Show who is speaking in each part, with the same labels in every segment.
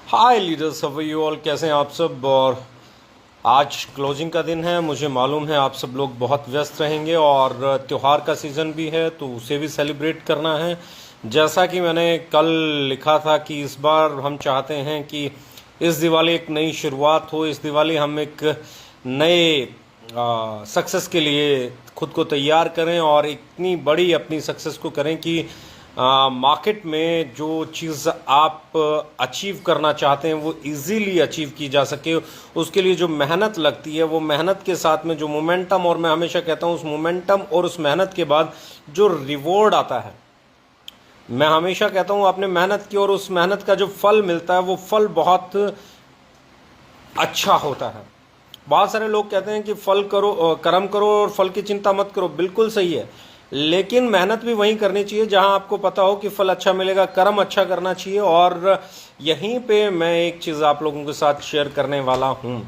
Speaker 1: Hi leaders, how are you all? कैसे हैं आप सब? और आज क्लोजिंग का दिन है। मुझे मालूम है आप सब लोग बहुत व्यस्त रहेंगे और त्यौहार का सीज़न भी है तो उसे भी सेलिब्रेट करना है। जैसा कि मैंने कल लिखा था कि इस बार हम चाहते हैं कि इस दिवाली एक नई शुरुआत हो। इस दिवाली हम एक नए सक्सेस के लिए खुद को तैयार करें और इतनी बड़ी अपनी सक्सेस को करें कि मार्केट में जो चीज़ आप अचीव करना चाहते हैं वो इजीली अचीव की जा सके। उसके लिए जो मेहनत लगती है वो मेहनत के साथ में जो मोमेंटम, और मैं हमेशा कहता हूँ उस मोमेंटम और उस मेहनत के बाद जो रिवॉर्ड आता है, मैं हमेशा कहता हूँ आपने मेहनत की और उस मेहनत का जो फल मिलता है वो फल बहुत अच्छा होता है। बहुत सारे लोग कहते हैं कि फल करो, कर्म करो और फल की चिंता मत करो। बिल्कुल सही है, लेकिन मेहनत भी वहीं करनी चाहिए जहां आपको पता हो कि फल अच्छा मिलेगा। कर्म अच्छा करना चाहिए। और यहीं पे मैं एक चीज़ आप लोगों के साथ शेयर करने वाला हूं,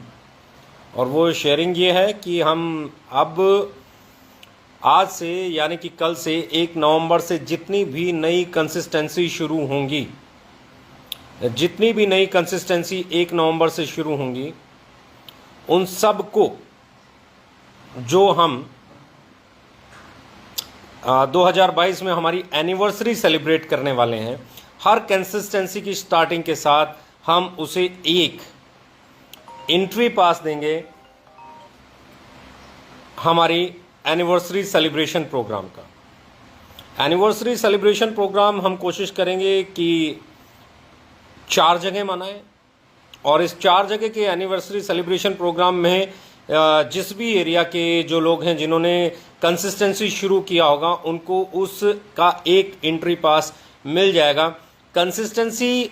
Speaker 1: और वो शेयरिंग ये है कि हम अब आज से यानी कि कल से 1 नवंबर से जितनी भी नई कंसिस्टेंसी शुरू होंगी, जितनी भी नई कंसिस्टेंसी 1 नवंबर से शुरू होंगी, उन सब को जो हम 2022 में हमारी एनिवर्सरी सेलिब्रेट करने वाले हैं, हर कंसिस्टेंसी की स्टार्टिंग के साथ हम उसे एक एंट्री पास देंगे हमारी एनिवर्सरी सेलिब्रेशन प्रोग्राम का। एनिवर्सरी सेलिब्रेशन प्रोग्राम हम कोशिश करेंगे कि 4 जगह मनाएं, और इस 4 जगह के एनिवर्सरी सेलिब्रेशन प्रोग्राम में जिस भी एरिया के जो लोग हैं जिन्होंने कंसिस्टेंसी शुरू किया होगा उनको उसका एक एंट्री पास मिल जाएगा। कंसिस्टेंसी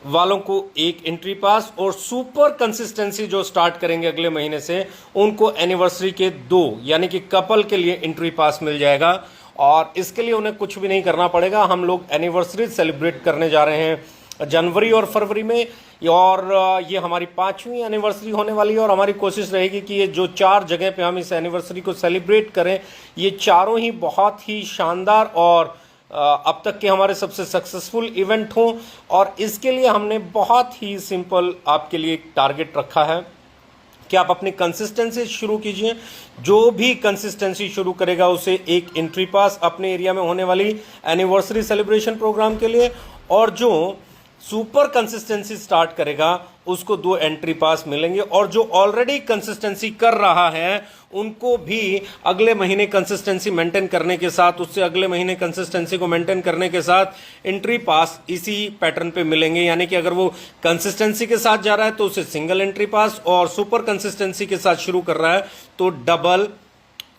Speaker 1: वालों को एक एंट्री पास, और सुपर कंसिस्टेंसी जो स्टार्ट करेंगे अगले महीने से उनको एनिवर्सरी के 2 यानी कि कपल के लिए एंट्री पास मिल जाएगा। और इसके लिए उन्हें कुछ भी नहीं करना पड़ेगा। हम लोग एनिवर्सरी सेलिब्रेट करने जा रहे हैं जनवरी और फरवरी में, और ये हमारी 5वीं एनिवर्सरी होने वाली है। और हमारी कोशिश रहेगी कि ये जो 4 जगह पे हम इस एनिवर्सरी को सेलिब्रेट करें, ये चारों ही बहुत ही शानदार और अब तक के हमारे सबसे सक्सेसफुल इवेंट हों। और इसके लिए हमने बहुत ही सिंपल आपके लिए एक टारगेट रखा है कि आप अपनी कंसिस्टेंसी शुरू कीजिए। जो भी कंसिस्टेंसी शुरू करेगा उसे एक एंट्री पास अपने एरिया में होने वाली एनिवर्सरी सेलिब्रेशन प्रोग्राम के लिए, और जो सुपर कंसिस्टेंसी स्टार्ट करेगा उसको 2 एंट्री पास मिलेंगे। और जो ऑलरेडी कंसिस्टेंसी कर रहा है उनको भी अगले महीने कंसिस्टेंसी मेंटेन करने के साथ, उससे अगले महीने कंसिस्टेंसी को मेंटेन करने के साथ एंट्री पास इसी पैटर्न पे मिलेंगे। यानी कि अगर वो कंसिस्टेंसी के साथ जा रहा है तो उसे सिंगल एंट्री पास, और सुपर कंसिस्टेंसी के साथ शुरू कर रहा है तो डबल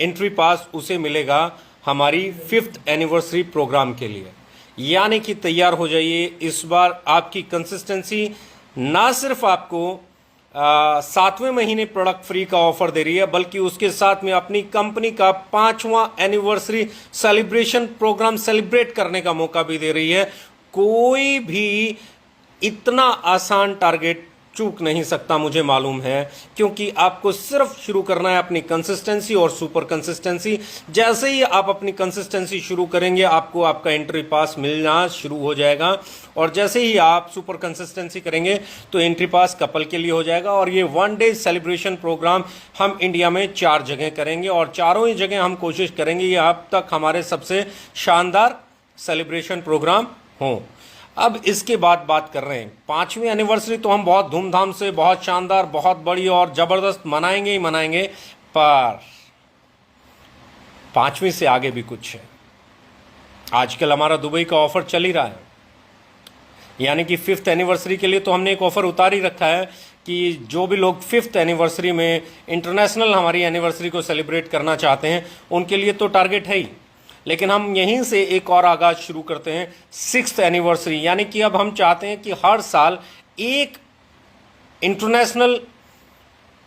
Speaker 1: एंट्री पास उसे मिलेगा हमारी 5th एनिवर्सरी प्रोग्राम के लिए। यानी कि तैयार हो जाइए। इस बार आपकी कंसिस्टेंसी ना सिर्फ आपको 7वें महीने प्रोडक्ट फ्री का ऑफर दे रही है, बल्कि उसके साथ में अपनी कंपनी का 5वां एनिवर्सरी सेलिब्रेशन प्रोग्राम सेलिब्रेट करने का मौका भी दे रही है। कोई भी इतना आसान टारगेट चूक नहीं सकता, मुझे मालूम है, क्योंकि आपको सिर्फ शुरू करना है अपनी कंसिस्टेंसी और सुपर कंसिस्टेंसी। जैसे ही आप अपनी कंसिस्टेंसी शुरू करेंगे आपको आपका एंट्री पास मिलना शुरू हो जाएगा, और जैसे ही आप सुपर कंसिस्टेंसी करेंगे तो एंट्री पास कपल के लिए हो जाएगा। और ये 1 डे सेलिब्रेशन प्रोग्राम हम इंडिया में 4 जगह करेंगे, और चारों ही जगह हम कोशिश करेंगे ये अब तक हमारे सबसे शानदार सेलिब्रेशन प्रोग्राम हों। अब इसके बाद बात कर रहे हैं 5वीं एनिवर्सरी, तो हम बहुत धूमधाम से, बहुत शानदार, बहुत बड़ी और ज़बरदस्त मनाएंगे ही मनाएंगे। पर 5वीं से आगे भी कुछ है। आजकल हमारा दुबई का ऑफर चल ही रहा है, यानी कि 5th एनिवर्सरी के लिए तो हमने एक ऑफर उतार ही रखा है कि जो भी लोग 5th एनिवर्सरी में इंटरनेशनल हमारी एनिवर्सरी को सेलिब्रेट करना चाहते हैं उनके लिए तो टारगेट है ही, लेकिन हम यहीं से एक और आगाज शुरू करते हैं 6th एनिवर्सरी। यानी कि अब हम चाहते हैं कि हर साल एक इंटरनेशनल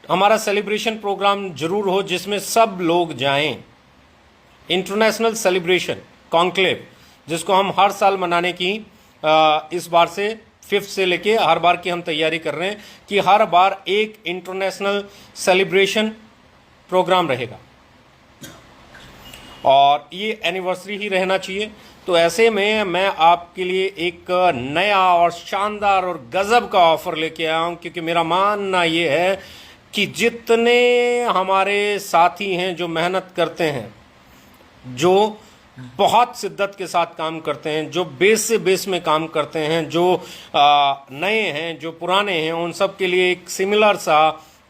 Speaker 1: हमारा सेलिब्रेशन प्रोग्राम जरूर हो जिसमें सब लोग जाएं। इंटरनेशनल सेलिब्रेशन कॉन्क्लेव, जिसको हम हर साल मनाने की इस बार से 5th से लेके हर बार की हम तैयारी कर रहे हैं कि हर बार एक इंटरनेशनल सेलिब्रेशन प्रोग्राम रहेगा, और ये एनिवर्सरी ही रहना चाहिए। तो ऐसे में मैं आपके लिए एक नया और शानदार और गजब का ऑफर लेके आया हूं, क्योंकि मेरा मानना ये है कि जितने हमारे साथी हैं जो मेहनत करते हैं, जो बहुत शिद्दत के साथ काम करते हैं, जो बेस से बेस में काम करते हैं, जो नए हैं, जो पुराने हैं, उन सब के लिए एक सिमिलर सा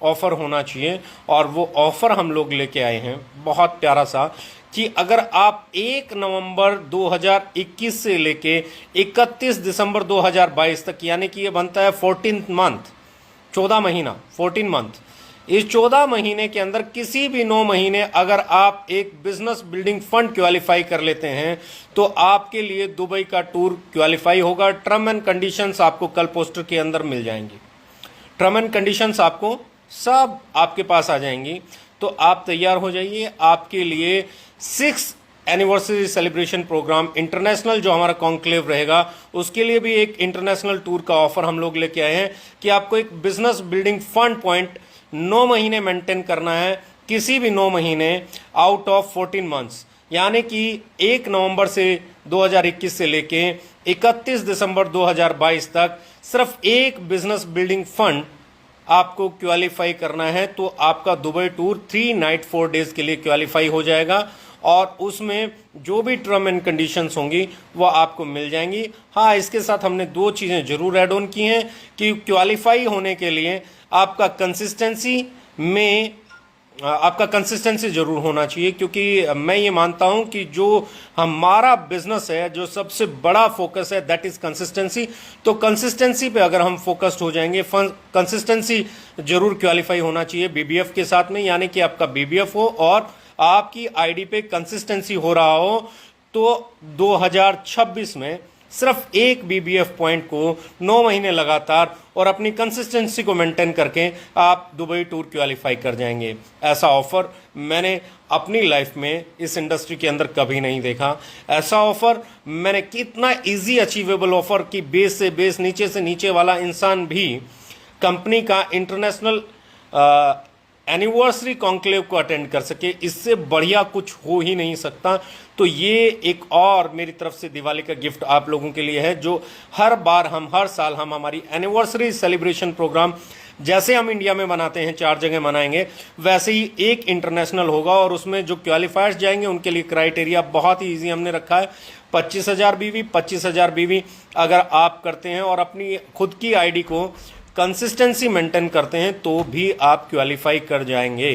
Speaker 1: ऑफ़र होना चाहिए। और वो ऑफ़र हम लोग लेके आए हैं बहुत प्यारा सा, कि अगर आप 1 नवंबर 2021 से लेके 31 दिसंबर 2022 तक, यानी कि ये बनता है 14 मंथ, 14 महीना, 14 मंथ, इस 14 महीने के अंदर किसी भी 9 महीने अगर आप एक बिजनेस बिल्डिंग फंड क्वालिफाई कर लेते हैं तो आपके लिए दुबई का टूर क्वालिफाई होगा। टर्म एंड कंडीशंस आपको कल पोस्टर के अंदर मिल जाएंगी, टर्म एंड कंडीशंस आपको सब आपके पास आ जाएंगी। तो आप तैयार हो जाइए, आपके लिए 6th anniversary celebration programme international जो हमारा कॉन्क्लेव रहेगा, उसके लिए भी एक इंटरनेशनल टूर का ऑफर हम लोग लेके आए हैं कि आपको एक बिजनेस बिल्डिंग फंड पॉइंट 9 महीने मेंटेन करना है, किसी भी 9 महीने आउट ऑफ 14 मंथ्स, यानी कि 1 नवंबर से 2021 से लेके 31 दिसंबर 2022 तक सिर्फ एक बिजनेस बिल्डिंग फंड आपको क्वालिफाई करना है। तो आपका दुबई टूर 3 नाइट 4 डेज के लिए क्वालिफाई हो जाएगा, और उसमें जो भी टर्म एंड कंडीशंस होंगी वो आपको मिल जाएंगी। हाँ, इसके साथ हमने 2 चीज़ें ज़रूर ऐड ऑन की हैं कि क्वालिफाई होने के लिए आपका कंसिस्टेंसी ज़रूर होना चाहिए, क्योंकि मैं ये मानता हूँ कि जो हमारा बिजनेस है, जो सबसे बड़ा फोकस है, दैट इज़ कंसिस्टेंसी। तो कंसिस्टेंसी पे अगर हम फोकस्ड हो जाएंगे, कंसिस्टेंसी ज़रूर क्वालिफाई होना चाहिए बीबीएफ के साथ में, यानी कि आपका बीबीएफ हो और आपकी आईडी पे कंसिस्टेंसी हो रहा हो। तो 2026 में सिर्फ एक बीबीएफ पॉइंट को 9 महीने लगातार और अपनी कंसिस्टेंसी को मेंटेन करके आप दुबई टूर क्वालिफाई कर जाएंगे। ऐसा ऑफर मैंने अपनी लाइफ में इस इंडस्ट्री के अंदर कभी नहीं देखा। ऐसा ऑफर मैंने कितना इजी अचीवेबल ऑफर कि बेस से बेस, नीचे से नीचे वाला इंसान भी कंपनी का इंटरनेशनल एनिवर्सरी कॉन्क्लेव को अटेंड कर सके, इससे बढ़िया कुछ हो ही नहीं सकता। तो ये एक और मेरी तरफ से दिवाली का गिफ्ट आप लोगों के लिए है, जो हर साल हम हमारी एनिवर्सरी सेलिब्रेशन प्रोग्राम जैसे हम इंडिया में मनाते हैं 4 जगह मनाएंगे, वैसे ही एक इंटरनेशनल होगा। और उसमें जो क्वालिफायर्स जाएंगे उनके लिए क्राइटेरिया बहुत ही ईजी हमने रखा है। 25,000 बीवी, 25,000 बीवी अगर आप करते हैं और अपनी खुद की आईडी को कंसिस्टेंसी मेंटेन करते हैं तो भी आप क्वालिफाई कर जाएंगे।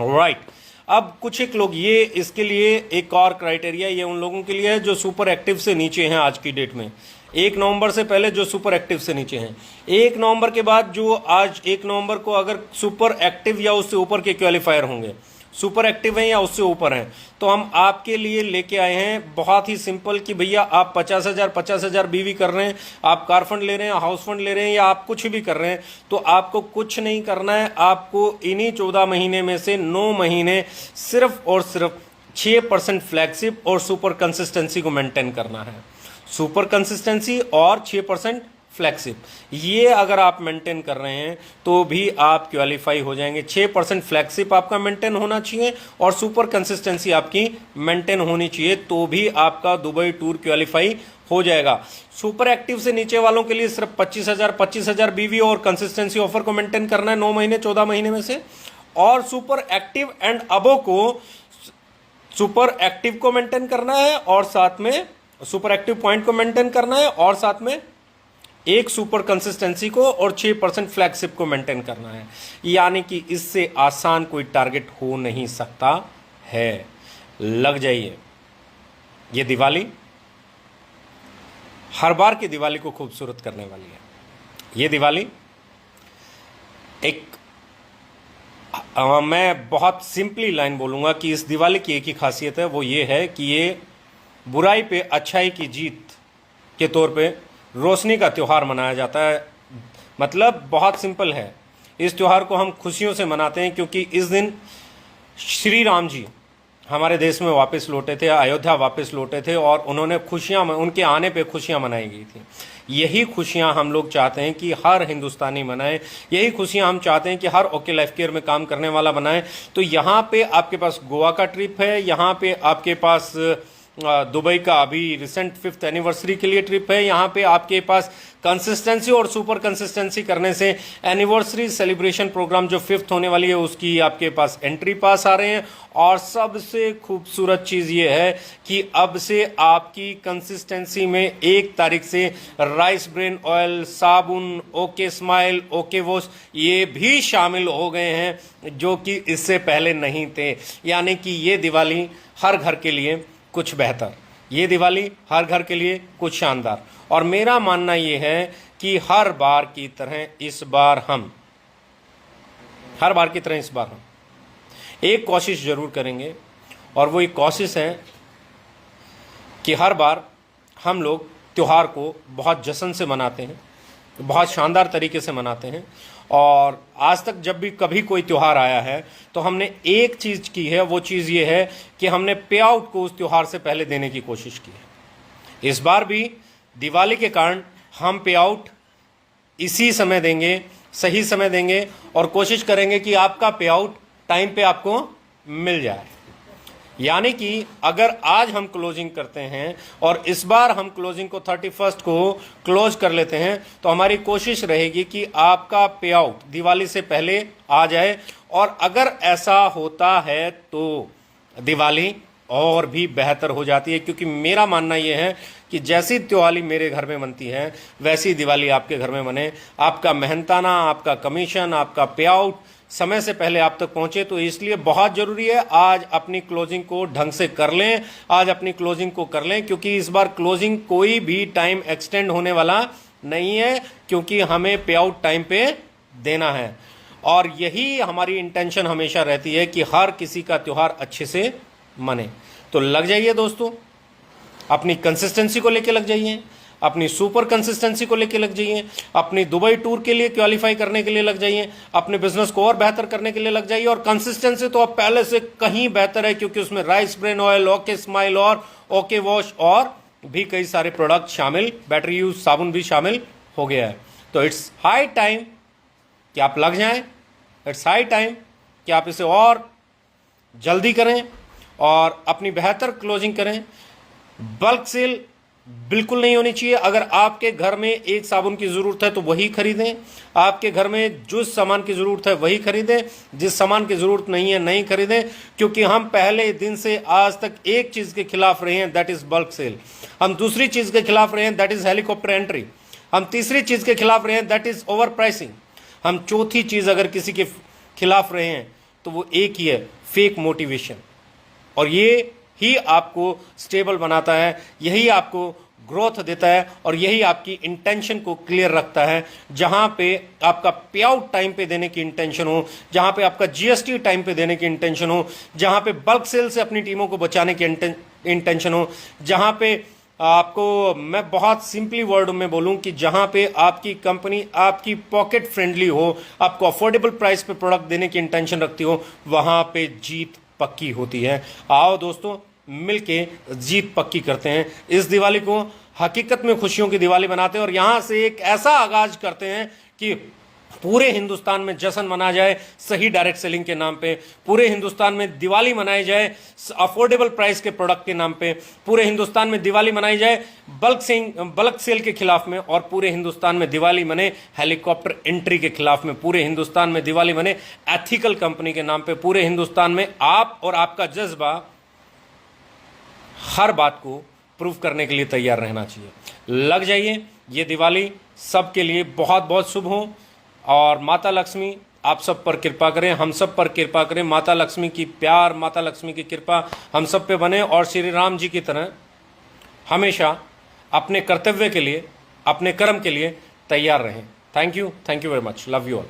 Speaker 1: राइट, अब कुछ एक लोग, ये इसके लिए एक और क्राइटेरिया ये उन लोगों के लिए है जो सुपर एक्टिव से नीचे हैं आज की डेट में। 1 नवंबर से पहले जो सुपर एक्टिव से नीचे हैं, 1 नवंबर के बाद जो आज 1 नवंबर को अगर सुपर एक्टिव या उससे ऊपर के क्वालिफायर होंगे, सुपर एक्टिव हैं या उससे ऊपर हैं, तो हम आपके लिए लेके आए हैं बहुत ही सिंपल कि भैया आप 50,000 बीवी कर रहे हैं, आप कार फंड ले रहे हैं, हाउस फंड ले रहे हैं, या आप कुछ भी कर रहे हैं, तो आपको कुछ नहीं करना है। आपको इन्हीं 14 महीने में से 9 महीने सिर्फ और सिर्फ 6% फ्लैगशिप और सुपर कंसिस्टेंसी को मेंटेन करना है। सुपर कंसिस्टेंसी और 6% फ्लैगशिप, ये अगर आप मेंटेन कर रहे हैं तो भी आप क्वालिफाई हो जाएंगे। 6% फ्लैगशिप आपका मेंटेन होना चाहिए और सुपर कंसिस्टेंसी आपकी मेंटेन होनी चाहिए, तो भी आपका दुबई टूर क्वालिफाई हो जाएगा। सुपर एक्टिव से नीचे वालों के लिए सिर्फ 25,000 बीवी और कंसिस्टेंसी ऑफर को मेंटेन करना है 9 महीने 14 महीने में से, और सुपर एक्टिव एंड अबो को सुपर एक्टिव को मेंटेन करना है और साथ में सुपर एक्टिव पॉइंट को मेंटेन करना है, और साथ में एक सुपर कंसिस्टेंसी को और 6% फ्लैगशिप को मेंटेन करना है। यानी कि इससे आसान कोई टारगेट हो नहीं सकता है। लग जाइए, ये दिवाली हर बार की दिवाली को खूबसूरत करने वाली है। ये दिवाली मैं बहुत सिंपली लाइन बोलूंगा कि इस दिवाली की एक ही खासियत है, वो ये है कि ये बुराई पे अच्छाई की जीत के तौर पे रोशनी का त्यौहार मनाया जाता है। मतलब बहुत सिंपल है, इस त्यौहार को हम खुशियों से मनाते हैं क्योंकि इस दिन श्री राम जी हमारे देश में वापस लौटे थे, अयोध्या वापस लौटे थे, और उन्होंने खुशियाँ, उनके आने पे खुशियाँ मनाई गई थी। यही खुशियाँ हम लोग चाहते हैं कि हर हिंदुस्तानी मनाए, यही खुशियाँ हम चाहते हैं कि हर ओके लाइफ केयर में काम करने वाला बनाए। तो यहाँ पे आपके पास गोवा का ट्रिप है, यहाँ पे आपके पास दुबई का अभी रिसेंट 5th एनिवर्सरी के लिए ट्रिप है। यहाँ पे आपके पास कंसिस्टेंसी और सुपर कंसिस्टेंसी करने से एनिवर्सरी सेलिब्रेशन प्रोग्राम जो 5th होने वाली है उसकी आपके पास एंट्री पास आ रहे हैं। और सबसे खूबसूरत चीज़ ये है कि अब से आपकी कंसिस्टेंसी में 1 तारीख से राइस ब्रेन ऑयल, साबुन, ओके स्माइल, ओके वॉश ये भी शामिल हो गए हैं जो कि इससे पहले नहीं थे। यानी कि ये दिवाली हर घर के लिए कुछ बेहतर, ये दिवाली हर घर के लिए कुछ शानदार। और मेरा मानना ये है कि हर बार की तरह इस बार हम एक कोशिश जरूर करेंगे, और वो एक कोशिश है कि हर बार हम लोग त्यौहार को बहुत जश्न से मनाते हैं, बहुत शानदार तरीके से मनाते हैं। और आज तक जब भी कभी कोई त्यौहार आया है तो हमने एक चीज़ की है, वो चीज़ ये है कि हमने पे आउट को उस त्यौहार से पहले देने की कोशिश की है। इस बार भी दिवाली के कारण हम पे आउट इसी समय देंगे, सही समय देंगे, और कोशिश करेंगे कि आपका पे आउट टाइम पे आपको मिल जाए। यानी कि अगर आज हम क्लोजिंग करते हैं और इस बार हम क्लोजिंग को 31 को क्लोज कर लेते हैं तो हमारी कोशिश रहेगी कि आपका पे आउट दिवाली से पहले आ जाए। और अगर ऐसा होता है तो दिवाली और भी बेहतर हो जाती है, क्योंकि मेरा मानना यह है कि जैसी दिवाली मेरे घर में बनती है वैसी दिवाली आपके घर में बने। आपका मेहनताना, आपका कमीशन, आपका पे आउट समय से पहले आप तक पहुंचे। तो इसलिए बहुत ज़रूरी है आज अपनी क्लोजिंग को ढंग से कर लें, आज अपनी क्लोजिंग को कर लें, क्योंकि इस बार क्लोजिंग कोई भी टाइम एक्सटेंड होने वाला नहीं है, क्योंकि हमें पे आउट टाइम पे देना है। और यही हमारी इंटेंशन हमेशा रहती है कि हर किसी का त्यौहार अच्छे से मने। तो लग जाइए दोस्तों, अपनी कंसिस्टेंसी को लेके लग जाइए, अपनी सुपर कंसिस्टेंसी को लेके लग जाइए, अपनी दुबई टूर के लिए क्वालिफाई करने के लिए लग जाइए, अपने बिजनेस को और बेहतर करने के लिए लग जाइए। और कंसिस्टेंसी तो अब पहले से कहीं बेहतर है, क्योंकि उसमें rice bran oil, okay smile और ओके वॉश और भी कई सारे प्रोडक्ट शामिल, बैटरी यूज साबुन भी शामिल हो गया है। तो इट्स हाई टाइम कि आप लग जाएं, इट्स हाई टाइम कि आप इसे और जल्दी करें और अपनी बेहतर क्लोजिंग करें। बल्क सेल बिल्कुल नहीं होनी चाहिए। अगर आपके घर में एक साबुन की ज़रूरत है तो वही खरीदें, आपके घर में जिस सामान की ज़रूरत है वही खरीदें, जिस सामान की ज़रूरत नहीं है नहीं खरीदें। क्योंकि हम पहले दिन से आज तक एक चीज़ के खिलाफ रहे हैं, दैट इज़ बल्क सेल। हम दूसरी चीज़ के खिलाफ रहे हैं, दैट इज़ हेलीकॉप्टर एंट्री। हम तीसरी चीज़ के खिलाफ रहे हैं, दैट इज़ ओवर प्राइसिंग। हम चौथी चीज़ अगर किसी के खिलाफ रहे हैं तो वो एक ही है, फेक मोटिवेशन। और ये ही आपको स्टेबल बनाता है, यही आपको ग्रोथ देता है, और यही आपकी इंटेंशन को क्लियर रखता है। जहां पे आपका पे आउट टाइम पे देने की इंटेंशन हो, जहां पे आपका जीएसटी टाइम पे देने की इंटेंशन हो, जहां पे बल्क सेल से अपनी टीमों को बचाने की इंटेंशन हो, जहां पे आपको, मैं बहुत सिंपली वर्ड में बोलूं कि जहां पे आपकी कंपनी आपकी पॉकेट फ्रेंडली हो, आपको अफोर्डेबल प्राइस पे प्रोडक्ट देने की इंटेंशन रखती हो, वहां पे जीत पक्की होती है। आओ दोस्तों, मिलके जीत पक्की करते हैं। इस दिवाली को हकीकत में खुशियों की दिवाली बनाते हैं और यहां से एक ऐसा आगाज करते हैं कि पूरे हिंदुस्तान में जश्न मनाया जाए सही डायरेक्ट सेलिंग के नाम पे, पूरे हिंदुस्तान में दिवाली मनाई जाए अफोर्डेबल प्राइस के प्रोडक्ट के नाम पे, पूरे हिंदुस्तान में दिवाली मनाई जाए बल्क सेल के खिलाफ में, और पूरे हिंदुस्तान में दिवाली मने हेलीकॉप्टर एंट्री के खिलाफ में, पूरे हिंदुस्तान में दिवाली मने एथिकल कंपनी के नाम पे, पूरे हिंदुस्तान में आप और आपका जज्बा हर बात को प्रूव करने के लिए तैयार रहना चाहिए। लग जाइए, ये दिवाली सबके लिए बहुत बहुत शुभ हो और माता लक्ष्मी आप सब पर कृपा करें, हम सब पर कृपा करें। माता लक्ष्मी की प्यार, माता लक्ष्मी की कृपा हम सब पे बने और श्री राम जी की तरह हमेशा अपने कर्तव्य के लिए, अपने कर्म के लिए तैयार रहें। Thank you very much, love you all.